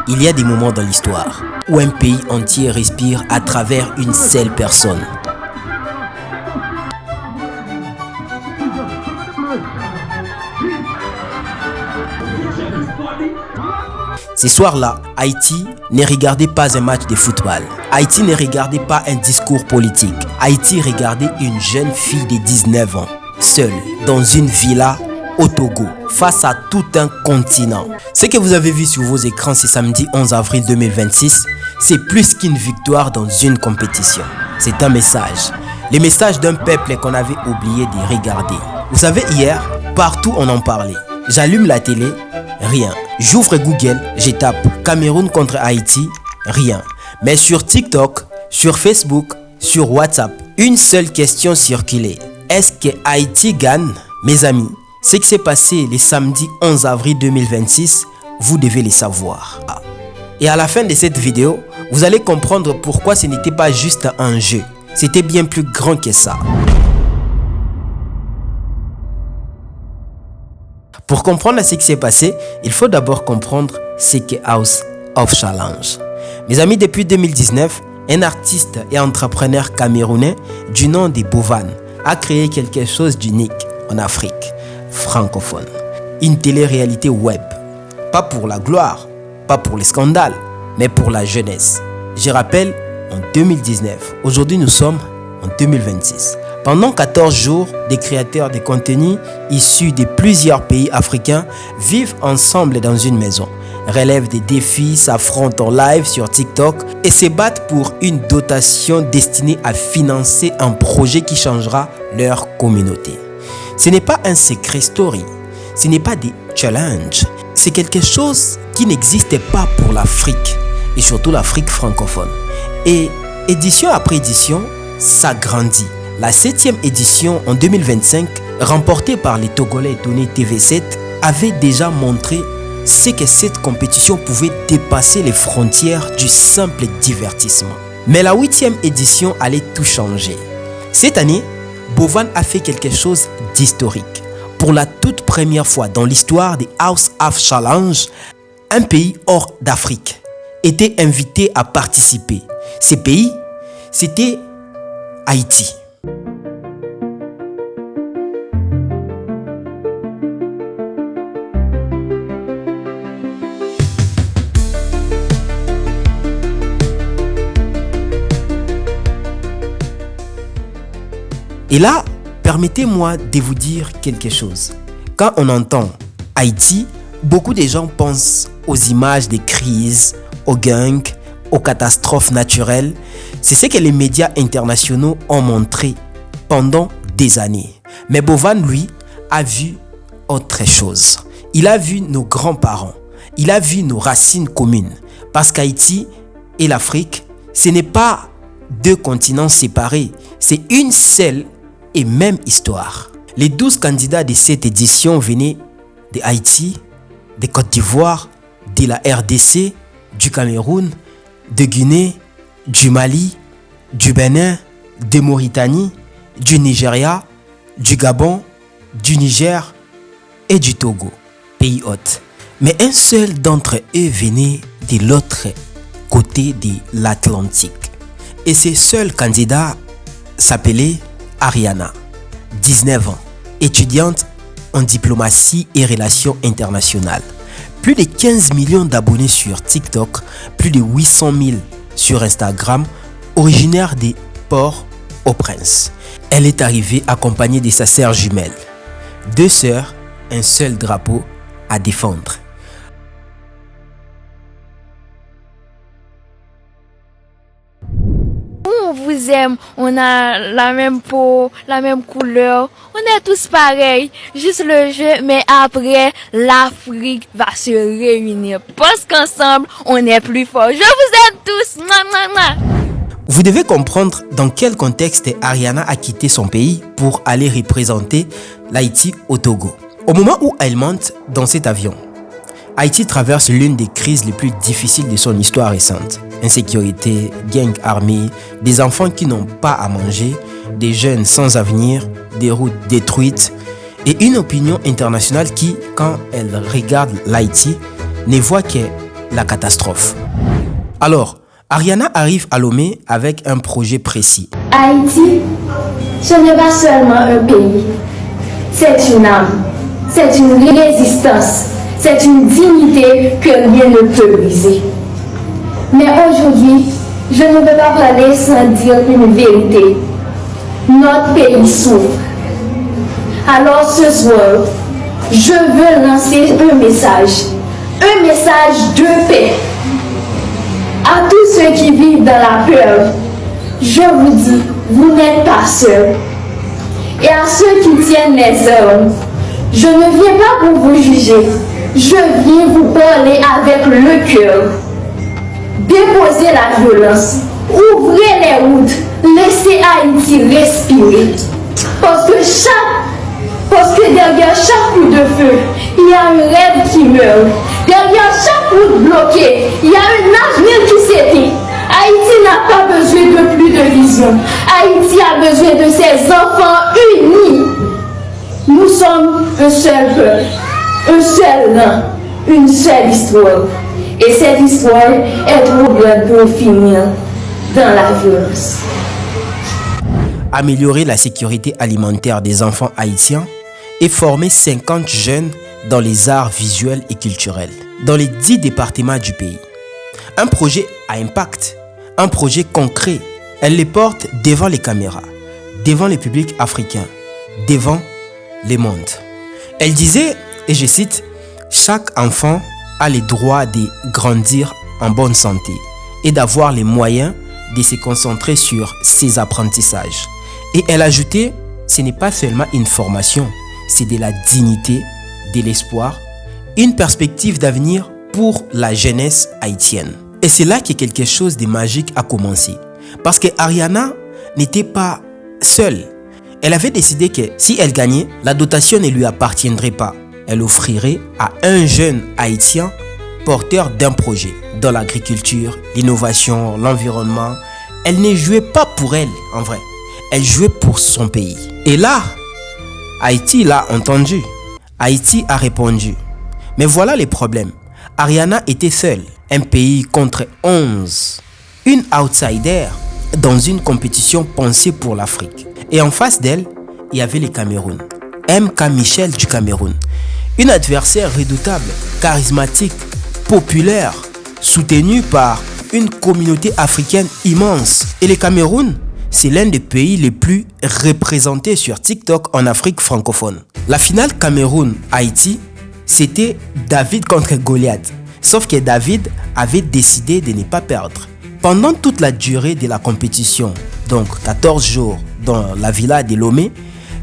Il y a des moments dans l'histoire où un pays entier respire à travers une seule personne. Ces soirs-là, Haïti ne regardait pas un match de football. Haïti ne regardait pas un discours politique. Haïti regardait une jeune fille de 19 ans, seule, dans une villa au Togo, face à tout un continent. Ce que vous avez vu sur vos écrans ce samedi 11 avril 2026, c'est plus qu'une victoire dans une compétition. C'est un message. Le message d'un peuple qu'on avait oublié de regarder. Vous savez, hier, partout on en parlait. J'allume la télé, rien. J'ouvre Google, je tape Cameroun contre Haïti, rien. Mais sur TikTok, sur Facebook, sur WhatsApp, une seule question circulait. Est-ce que Haïti gagne? Mes amis, ce qui s'est passé le samedi 11 avril 2026, vous devez le savoir. Et à la fin de cette vidéo, vous allez comprendre pourquoi ce n'était pas juste un jeu. C'était bien plus grand que ça. Pour comprendre ce qui s'est passé, il faut d'abord comprendre ce qu'est House of Challenge. Mes amis, depuis 2019, un artiste et entrepreneur camerounais du nom de Bovan a créé quelque chose d'unique en Afrique francophone. Une télé-réalité web. Pas pour la gloire, pas pour les scandales, mais pour la jeunesse. Je rappelle, en 2019, aujourd'hui nous sommes en 2026. Pendant 14 jours, des créateurs de contenu issus de plusieurs pays africains vivent ensemble dans une maison, relèvent des défis, s'affrontent en live sur TikTok et se battent pour une dotation destinée à financer un projet qui changera leur communauté. Ce n'est pas un secret story, ce n'est pas des challenges, c'est quelque chose qui n'existe pas pour l'Afrique et surtout l'Afrique francophone. Et édition après édition, ça grandit. La 7e édition en 2025, remportée par les Togolais donnés TV7, avait déjà montré ce que cette compétition pouvait dépasser les frontières du simple divertissement. Mais la 8e édition allait tout changer. Cette année, Bovan a fait quelque chose d'historique. Pour la toute première fois dans l'histoire des House of Challenge, un pays hors d'Afrique était invité à participer. Ce pays, c'était Haïti. Et là, permettez-moi de vous dire quelque chose. Quand on entend Haïti, beaucoup de gens pensent aux images des crises, aux gangs, aux catastrophes naturelles. C'est ce que les médias internationaux ont montré pendant des années. Mais Bovan, lui, a vu autre chose. Il a vu nos grands-parents. Il a vu nos racines communes. Parce qu'Haïti et l'Afrique, ce n'est pas deux continents séparés. C'est une seule et même histoire. Les 12 candidats de cette édition venaient de Haïti, de Côte d'Ivoire, de la RDC, du Cameroun, de Guinée, du Mali, du Bénin, de Mauritanie, du Nigeria, du Gabon, du Niger et du Togo, pays hôtes. Mais un seul d'entre eux venait de l'autre côté de l'Atlantique. Et ce seul candidat s'appelait Ariana, 19 ans, étudiante en diplomatie et relations internationales. Plus de 15 millions d'abonnés sur TikTok, plus de 800 000 sur Instagram, originaire de Port-au-Prince. Elle est arrivée accompagnée de sa sœur jumelle. 2 sœurs, un seul drapeau à défendre. On vous aime, on a la même peau, la même couleur, on est tous pareils, juste le jeu, mais après, l'Afrique va se réunir parce qu'ensemble, on est plus fort. Je vous aime tous. Mouah, mouah, mouah. Vous devez comprendre dans quel contexte Ariana a quitté son pays pour aller représenter l'Haïti au Togo. Au moment où elle monte dans cet avion, Haïti traverse l'une des crises les plus difficiles de son histoire récente. Insécurité, gangs armés, des enfants qui n'ont pas à manger, des jeunes sans avenir, des routes détruites et une opinion internationale qui, quand elle regarde l'Haïti, ne voit que la catastrophe. Alors, Ariana arrive à Lomé avec un projet précis. Haïti, ce n'est pas seulement un pays, c'est une âme, c'est une résistance, c'est une dignité que rien ne peut briser. Mais aujourd'hui, je ne peux pas parler sans dire une vérité. Notre pays souffre. Alors ce soir, je veux lancer un message de paix. À tous ceux qui vivent dans la peur, je vous dis, vous n'êtes pas seuls. Et à ceux qui tiennent les armes, je ne viens pas pour vous juger, je viens vous parler avec le cœur. Déposez la violence, ouvrez les routes, laissez Haïti respirer. Parce que derrière chaque coup de feu, il y a un rêve qui meurt. Derrière chaque route bloquée, il y a un avenir qui s'éteint. Haïti n'a pas besoin de plus de vision. Haïti a besoin de ses enfants unis. Nous sommes un seul peuple, un seul nom, une seule histoire. Et cette histoire est trop grande pour finir dans la violence. Améliorer la sécurité alimentaire des enfants haïtiens et former 50 jeunes dans les arts visuels et culturels dans les 10 départements du pays. Un projet à impact, un projet concret. Elle les porte devant les caméras, devant le public africain, devant le monde. Elle disait, et je cite, « Chaque enfant a le droit de grandir en bonne santé et d'avoir les moyens de se concentrer sur ses apprentissages. » Et elle ajoutait, ce n'est pas seulement une formation, c'est de la dignité, de l'espoir, une perspective d'avenir pour la jeunesse haïtienne. Et c'est là que quelque chose de magique a commencé. Parce que Ariana n'était pas seule. Elle avait décidé que si elle gagnait, la dotation ne lui appartiendrait pas. Elle offrirait à un jeune haïtien porteur d'un projet dans l'agriculture, l'innovation, l'environnement. Elle ne jouait pas pour elle, en vrai. Elle jouait pour son pays. Et là, Haïti l'a entendu. Haïti a répondu. Mais voilà les problèmes. Ariana était seule. Un pays contre 11. Une outsider dans une compétition pensée pour l'Afrique. Et en face d'elle, il y avait le Cameroun. MK Michel du Cameroun. Une adversaire redoutable, charismatique, populaire, soutenue par une communauté africaine immense. Et le Cameroun, c'est l'un des pays les plus représentés sur TikTok en Afrique francophone. La finale Cameroun-Haïti, c'était David contre Goliath. Sauf que David avait décidé de ne pas perdre. Pendant toute la durée de la compétition, donc 14 jours dans la villa de Lomé,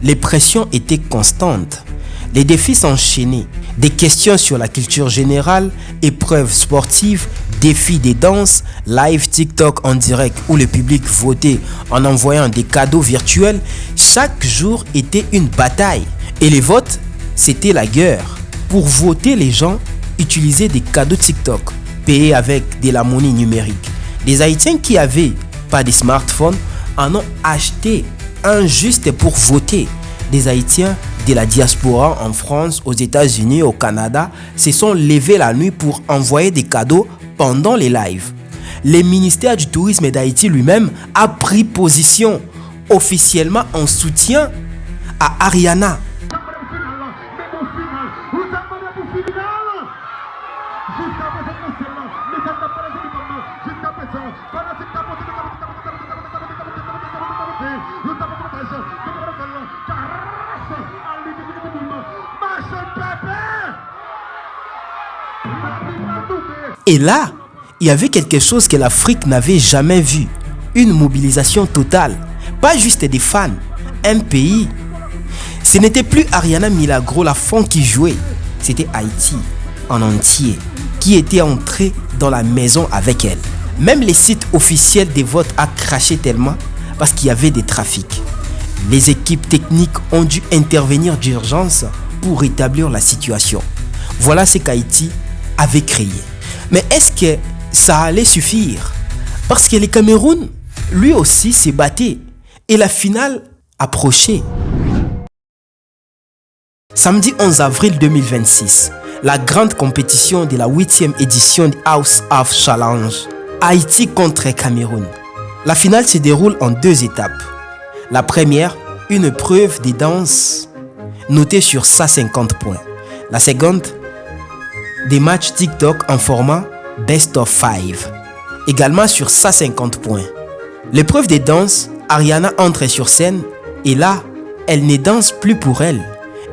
les pressions étaient constantes. Les défis s'enchaînaient. Des questions sur la culture générale, épreuves sportives, défis de danse, live TikTok en direct où le public votait en envoyant des cadeaux virtuels. Chaque jour était une bataille. Et les votes, c'était la guerre. Pour voter, les gens utilisaient des cadeaux TikTok, payés avec de la monnaie numérique. Les Haïtiens qui n'avaient pas de smartphone en ont acheté un juste pour voter. Des Haïtiens de la diaspora en France, aux États-Unis, au Canada se sont levés la nuit pour envoyer des cadeaux pendant les lives. Le ministère du Tourisme d'Haïti lui-même a pris position officiellement en soutien à Ariana. Et là, il y avait quelque chose que l'Afrique n'avait jamais vu. Une mobilisation totale. Pas juste des fans, un pays. Ce n'était plus Ariana Milagro, la femme qui jouait. C'était Haïti en entier qui était entré dans la maison avec elle. Même les sites officiels des votes a craché tellement parce qu'il y avait des trafics. Les équipes techniques ont dû intervenir d'urgence pour rétablir la situation. Voilà ce qu'Haïti avait créé. Mais est-ce que ça allait suffire? Parce que le Cameroun, lui aussi, s'est battu et la finale approchait. Samedi 11 avril 2026, la grande compétition de la 8e édition du House of Challenge. Haïti contre Cameroun. La finale se déroule en 2 étapes. La première, une preuve de danse notée sur 150 points. La seconde, des matchs TikTok en format Best of 5, également sur 150 points. L'épreuve de danse, Ariana entre sur scène et là, elle ne danse plus pour elle.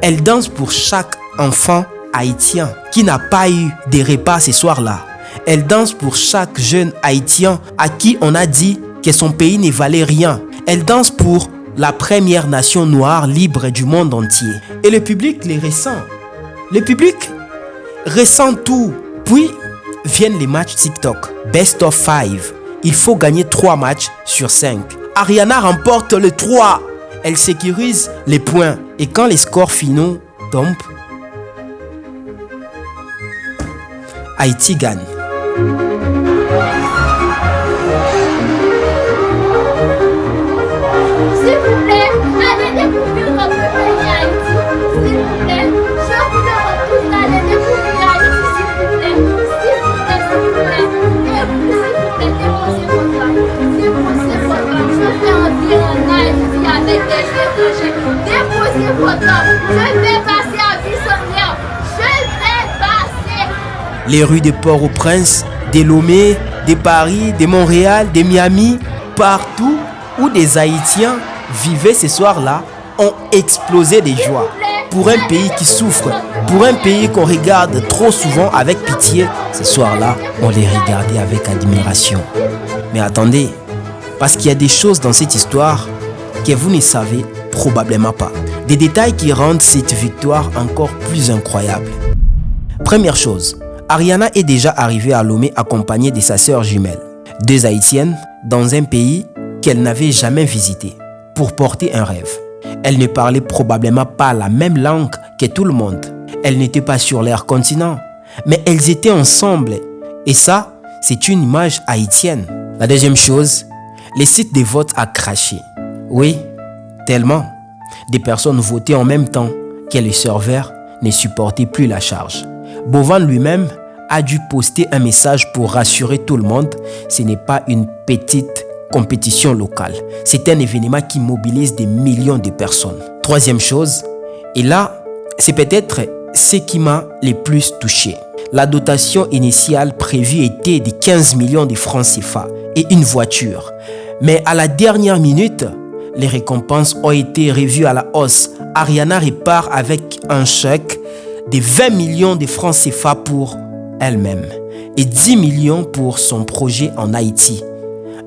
Elle danse pour chaque enfant haïtien qui n'a pas eu de repas ce soir-là. Elle danse pour chaque jeune haïtien à qui on a dit que son pays ne valait rien. Elle danse pour la première nation noire libre du monde entier. Et le public les ressent. Le public ressent tout. Puis viennent les matchs TikTok. Best of 5. Il faut gagner 3 matchs sur 5. Ariana remporte le 3. Elle sécurise les points. Et quand les scores finaux tombent, Haïti gagne. S'il vous plaît, allez découvrir notre pays Haïti. S'il vous plaît, je vous demande tous d'aller découvrir Haïti, s'il vous plaît. S'il vous plaît, s'il vous plaît. Et vous, s'il vous plaît, déposez votre âme. Déposez votre âme. Je vais envier en Haïti avec des étrangers. Déposez votre âme. Je vais passer à Bissonnière. Je vais passer. Les rues de Port-au-Prince, de Lomé, de Paris, de Montréal, de Miami, partout où des Haïtiens vivaient ce soir-là, ont explosé de joie. Pour un pays qui souffre, pour un pays qu'on regarde trop souvent avec pitié, ce soir-là, on les regardait avec admiration. Mais attendez, parce qu'il y a des choses dans cette histoire que vous ne savez probablement pas. Des détails qui rendent cette victoire encore plus incroyable. Première chose, Ariana est déjà arrivée à Lomé accompagnée de sa sœur jumelle, 2 Haïtiennes dans un pays qu'elle n'avait jamais visité, pour porter un rêve. Elle ne parlait probablement pas la même langue que tout le monde. Elles n'étaient pas sur leur continent, mais elles étaient ensemble. Et ça, c'est une image haïtienne. La deuxième chose, les sites de vote a craché. Oui, tellement. Des personnes votaient en même temps que les serveurs ne supportaient plus la charge. Bovan lui-même a dû poster un message pour rassurer tout le monde. Ce n'est pas une petite compétition locale. C'est un événement qui mobilise des millions de personnes. Troisième chose, et là, c'est peut-être ce qui m'a le plus touché. La dotation initiale prévue était de 15 millions de francs CFA et une voiture. Mais à la dernière minute, les récompenses ont été revues à la hausse. Ariana repart avec un chèque de 20 millions de francs CFA pour elle-même et 10 millions pour son projet en Haïti.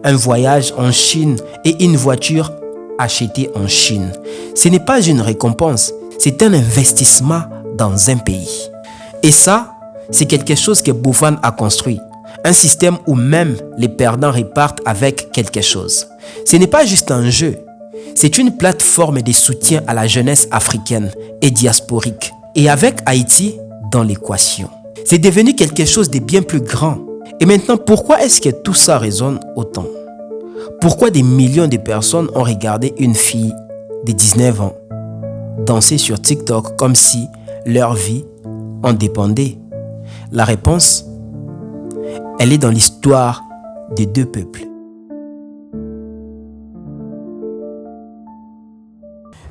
Un voyage en Chine et une voiture achetée en Chine. Ce n'est pas une récompense, c'est un investissement dans un pays. Et ça, c'est quelque chose que Bovan a construit. Un système où même les perdants repartent avec quelque chose. Ce n'est pas juste un jeu, c'est une plateforme de soutien à la jeunesse africaine et diasporique. Et avec Haïti dans l'équation, c'est devenu quelque chose de bien plus grand. Et maintenant, pourquoi est-ce que tout ça résonne autant? Pourquoi des millions de personnes ont regardé une fille de 19 ans danser sur TikTok comme si leur vie en dépendait? La réponse, elle est dans l'histoire des 2 peuples.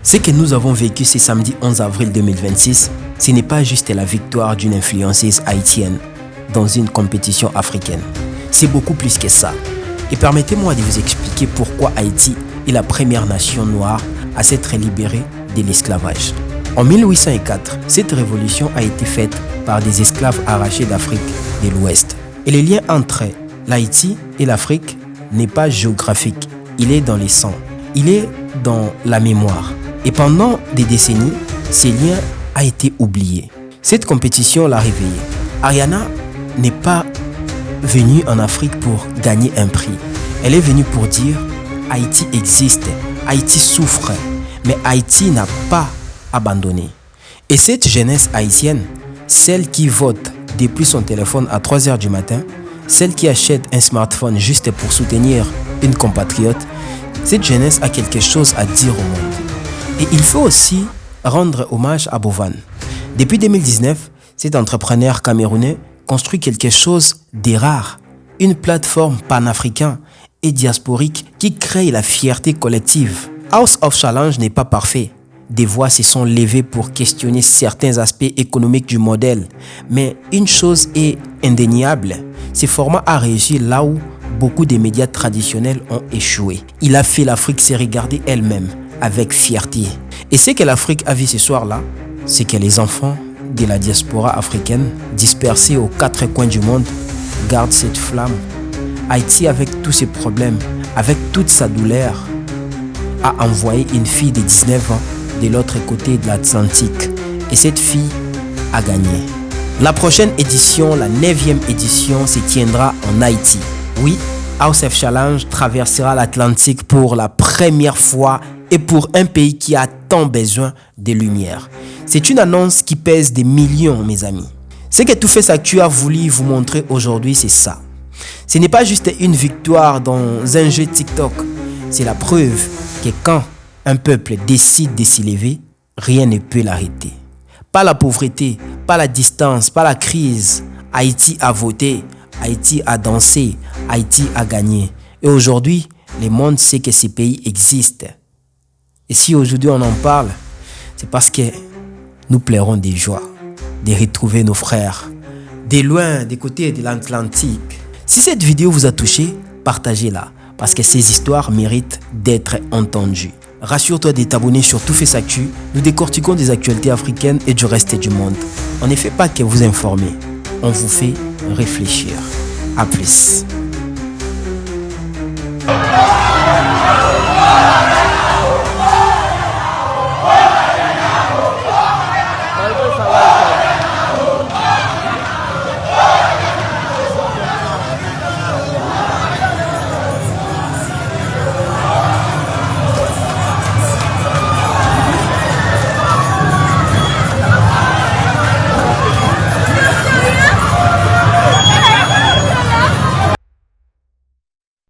Ce que nous avons vécu ce samedi 11 avril 2026, ce n'est pas juste la victoire d'une influenceuse haïtienne dans une compétition africaine. C'est beaucoup plus que ça. Et permettez-moi de vous expliquer pourquoi Haïti est la première nation noire à s'être libérée de l'esclavage. En 1804, cette révolution a été faite par des esclaves arrachés d'Afrique de l'Ouest. Et le lien entre l'Haïti et l'Afrique n'est pas géographique, il est dans les sangs, il est dans la mémoire. Et pendant des décennies, ce lien a été oublié. Cette compétition l'a réveillé. Ariana n'est pas venue en Afrique pour gagner un prix. Elle est venue pour dire Haïti existe, Haïti souffre, mais Haïti n'a pas abandonné. Et cette jeunesse haïtienne, celle qui vote depuis son téléphone à 3h du matin, celle qui achète un smartphone juste pour soutenir une compatriote, cette jeunesse a quelque chose à dire au monde. Et il faut aussi rendre hommage à Bovan. Depuis 2019, Cet entrepreneur camerounais construit quelque chose de rare, une plateforme panafricaine et diasporique qui crée la fierté collective. House of Challenge n'est pas parfait. Des voix se sont levées pour questionner certains aspects économiques du modèle. Mais une chose est indéniable, ce format a réussi là où beaucoup de médias traditionnels ont échoué. Il a fait l'Afrique se regarder elle-même avec fierté. Et ce que l'Afrique a vu ce soir-là, c'est que les enfants de la diaspora africaine, dispersés aux quatre coins du monde, gardent cette flamme. Haïti, avec tous ses problèmes, avec toute sa douleur, a envoyé une fille de 19 ans de l'autre côté de l'Atlantique. Et cette fille a gagné. La prochaine édition, la 9e édition, se tiendra en Haïti. Oui, House of Challenge traversera l'Atlantique pour la première fois et pour un pays qui a tant besoin de lumière. C'est une annonce qui pèse des millions, mes amis. Ce que Toufest Actu a voulu vous montrer aujourd'hui, c'est ça. Ce n'est pas juste une victoire dans un jeu TikTok. C'est la preuve que quand un peuple décide de s'y lever, rien ne peut l'arrêter. Pas la pauvreté, pas la distance, pas la crise. Haïti a voté, Haïti a dansé, Haïti a gagné. Et aujourd'hui, le monde sait que ces pays existent. Et si aujourd'hui on en parle, c'est parce que nous pleurons des joies de retrouver nos frères, de loin, des côtés de l'Atlantique. Si cette vidéo vous a touché, partagez-la, parce que ces histoires méritent d'être entendues. Rassure-toi de t'abonner sur Toufest Actu, nous décortiquons des actualités africaines et du reste du monde. On ne fait pas que vous informer, on vous fait réfléchir. A plus.